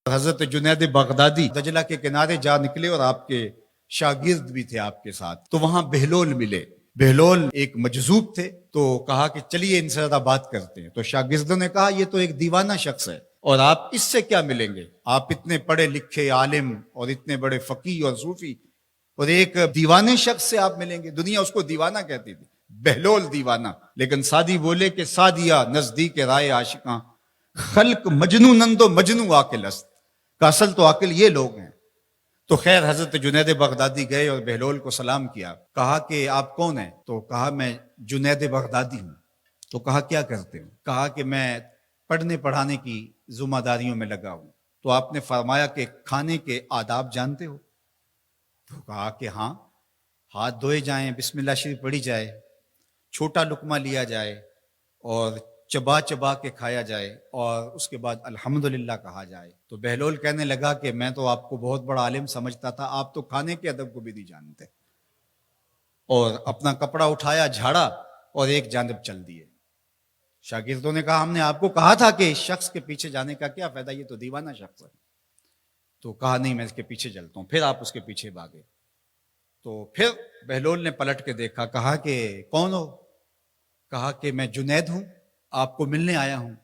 حضرت جنید بغدادی دجلہ کے کنارے جا نکلے اور آپ کے شاگرد بھی تھے آپ کے ساتھ، تو وہاں بہلول ملے۔ بہلول ایک مجذوب تھے، تو کہا کہ چلیے ان سے زیادہ بات کرتے ہیں۔ تو شاگردوں نے کہا یہ تو ایک دیوانہ شخص ہے اور آپ اس سے کیا ملیں گے، آپ اتنے پڑھے لکھے عالم اور اتنے بڑے فقیہ اور صوفی، اور ایک دیوانے شخص سے آپ ملیں گے؟ دنیا اس کو دیوانہ کہتی تھی، بہلول دیوانہ۔ لیکن سادی بولے کہ سادیا نزدیک رائے عاشقاں، خلق مجنو نندو مجنو عاقل است، کا اصل تو عاقل یہ لوگ ہیں۔ تو خیر حضرت جنید بغدادی گئے اور بہلول کو سلام کیا، کہا کہ آپ کون ہیں؟ تو کہا میں جنید بغدادی ہوں۔ تو کہا کیا کرتے ہو؟ کہا کہ میں پڑھنے پڑھانے کی ذمہ داریوں میں لگا ہوں۔ تو آپ نے فرمایا کہ کھانے کے آداب جانتے ہو؟ تو کہا کہ ہاں، ہاتھ دھوئے جائیں، بسم اللہ شریف پڑھی جائے، چھوٹا لقمہ لیا جائے اور چبا چبا کے کھایا جائے، اور اس کے بعد الحمدللہ کہا جائے۔ تو بہلول کہنے لگا کہ میں تو آپ کو بہت بڑا عالم سمجھتا تھا، آپ تو کھانے کے ادب کو بھی نہیں جانتے۔ اور اپنا کپڑا اٹھایا، جھاڑا اور ایک جانب چل دیے۔ شاگردوں نے کہا ہم نے آپ کو کہا تھا کہ اس شخص کے پیچھے جانے کا کیا فائدہ، یہ تو دیوانہ شخص ہے۔ تو کہا نہیں میں اس کے پیچھے چلتا ہوں۔ پھر آپ اس کے پیچھے بھاگے۔ تو پھر بہلول نے پلٹ کے دیکھا، کہا کہ کون ہو؟ کہا کہ میں جنید ہوں، آپ کو ملنے آیا ہوں۔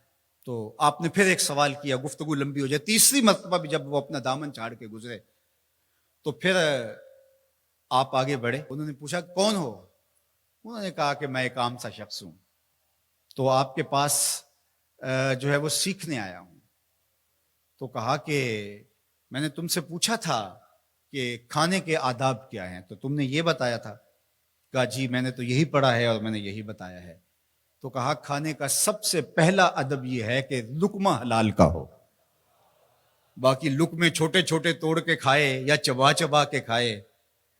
تو آپ نے پھر ایک سوال کیا، گفتگو لمبی ہو جائے۔ تیسری مرتبہ بھی جب وہ اپنا دامن چھاڑ کے گزرے تو پھر آپ آگے بڑھے۔ انہوں نے پوچھا کون ہو؟ انہوں نے کہا کہ میں ایک عام سا شخص ہوں، تو آپ کے پاس جو ہے وہ سیکھنے آیا ہوں۔ تو کہا کہ میں نے تم سے پوچھا تھا کہ کھانے کے آداب کیا ہیں، تو تم نے یہ بتایا تھا۔ کہا جی میں نے تو یہی پڑھا ہے اور میں نے یہی بتایا ہے۔ تو کہا کھانے کا سب سے پہلا ادب یہ ہے کہ لقمہ حلال کا ہو، باقی لقمے چھوٹے چھوٹے توڑ کے کھائے یا چبا چبا کے کھائے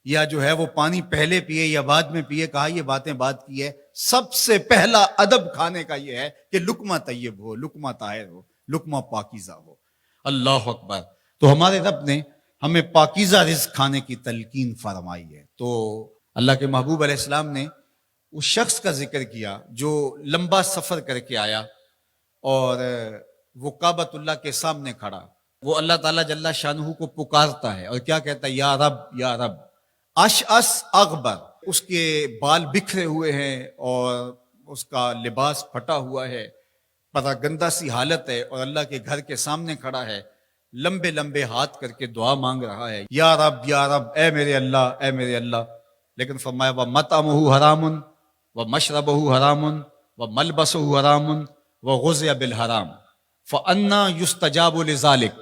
یا جو ہے وہ پانی پہلے پیے یا بعد میں پیے، کہا یہ باتیں بات کی ہے۔ سب سے پہلا ادب کھانے کا یہ ہے کہ لقمہ طیب ہو، لقمہ طاہر ہو، لقمہ پاکیزہ ہو۔ اللہ اکبر۔ تو ہمارے رب نے ہمیں پاکیزہ رزق کھانے کی تلقین فرمائی ہے۔ تو اللہ کے محبوب علیہ السلام نے اس شخص کا ذکر کیا جو لمبا سفر کر کے آیا اور وہ کعبۃ اللہ کے سامنے کھڑا، وہ اللہ تعالیٰ جل شانہ کو پکارتا ہے اور کیا کہتا ہے؟ یا رب یا رب، اشعث اغبر، اس کے بال بکھرے ہوئے ہیں اور اس کا لباس پھٹا ہوا ہے، پتہ گندہ سی حالت ہے، اور اللہ کے گھر کے سامنے کھڑا ہے، لمبے لمبے ہاتھ کر کے دعا مانگ رہا ہے، یا رب اے میرے اللہ، اے میرے اللہ۔ لیکن فرمایا وَمَطْعَمُهُ حَرَامٌ وَمَشْرَبُهُ حَرَامٌ وَمَلْبَسُهُ حَرَامٌ وَغُذِّيَ بِالْحَرَامِ فَأَنَّىٰ يُسْتَجَابُ لِذَٰلِكَ۔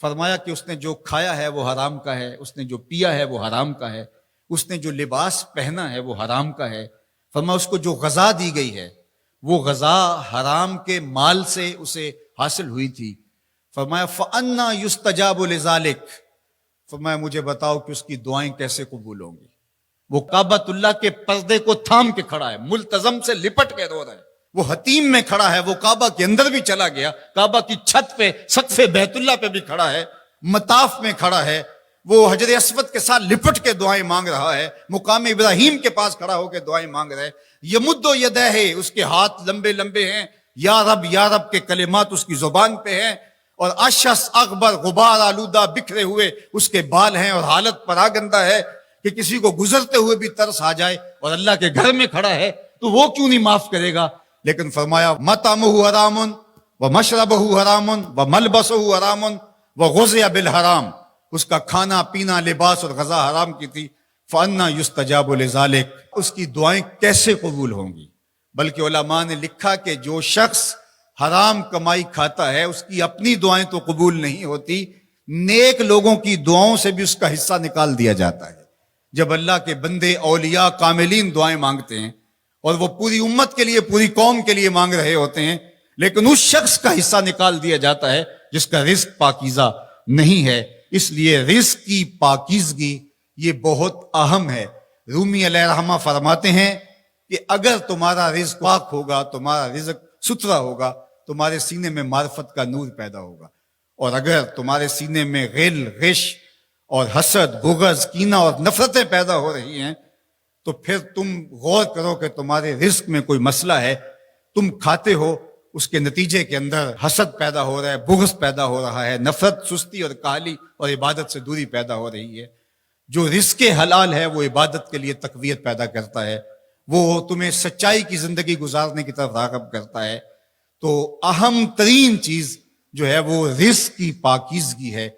فرمایا کہ اس نے جو کھایا ہے وہ حرام کا ہے، اس نے جو پیا ہے وہ حرام کا ہے، اس نے جو لباس پہنا ہے وہ حرام کا ہے۔ فرمایا اس کو جو غذا دی گئی ہے وہ غذا حرام کے مال سے اسے حاصل ہوئی تھی۔ فرمایا فَأَنَّىٰ يُسْتَجَابُ لِذَٰلِكَ۔ فرمایا مجھے بتاؤ کہ اس کی دعائیں کیسے قبول ہوں گی؟ وہ کعبۃ اللہ کے پردے کو تھام کے کھڑا ہے، ملتزم سے لپٹ کے رو رہا ہے، وہ حتیم میں کھڑا ہے، وہ کعبہ کے اندر بھی چلا گیا، کعبہ کی چھت پہ سقف بیت اللہ پہ بھی کھڑا ہے، مطاف میں کھڑا ہے، وہ حجر اسود کے ساتھ لپٹ کے دعائیں مانگ رہا ہے، مقام ابراہیم کے پاس کھڑا ہو کے دعائیں مانگ رہا ہے، یمد یدہ، اس کے ہاتھ لمبے لمبے ہیں، یا رب کے کلمات اس کی زبان پہ ہیں، اور اشعث اغبر، غبار آلودہ بکھرے ہوئے اس کے بال ہیں، اور حالت پراگندہ ہے کہ کسی کو گزرتے ہوئے بھی ترس آ جائے، اور اللہ کے گھر میں کھڑا ہے تو وہ کیوں نہیں معاف کرے گا؟ لیکن فرمایا مطعمہ حرام ومشربہ حرام وملبسہ حرام وغذی بالحرام، اس کا کھانا پینا لباس اور غذا حرام کی تھی۔ فأنا یستجاب لذالک، اس کی دعائیں کیسے قبول ہوں گی؟ بلکہ علماء نے لکھا کہ جو شخص حرام کمائی کھاتا ہے اس کی اپنی دعائیں تو قبول نہیں ہوتی، نیک لوگوں کی دعاؤں سے بھی اس کا حصہ نکال دیا جاتا ہے۔ جب اللہ کے بندے اولیاء کاملین دعائیں مانگتے ہیں اور وہ پوری امت کے لیے، پوری قوم کے لیے مانگ رہے ہوتے ہیں، لیکن اس شخص کا حصہ نکال دیا جاتا ہے جس کا رزق پاکیزہ نہیں ہے۔ اس لیے رزق کی پاکیزگی یہ بہت اہم ہے۔ رومی علیہ الرحمہ فرماتے ہیں کہ اگر تمہارا رزق پاک ہوگا، تمہارا رزق ستھرا ہوگا، تمہارے سینے میں معرفت کا نور پیدا ہوگا، اور اگر تمہارے سینے میں غل، غش اور حسد، بغض، کینہ اور نفرتیں پیدا ہو رہی ہیں تو پھر تم غور کرو کہ تمہارے رزق میں کوئی مسئلہ ہے۔ تم کھاتے ہو اس کے نتیجے کے اندر حسد پیدا ہو رہا ہے، بغض پیدا ہو رہا ہے، نفرت، سستی اور کاہلی اور عبادت سے دوری پیدا ہو رہی ہے۔ جو رزق حلال ہے وہ عبادت کے لیے تقویت پیدا کرتا ہے، وہ تمہیں سچائی کی زندگی گزارنے کی طرف راغب کرتا ہے۔ تو اہم ترین چیز جو ہے وہ رزق کی پاکیزگی ہے۔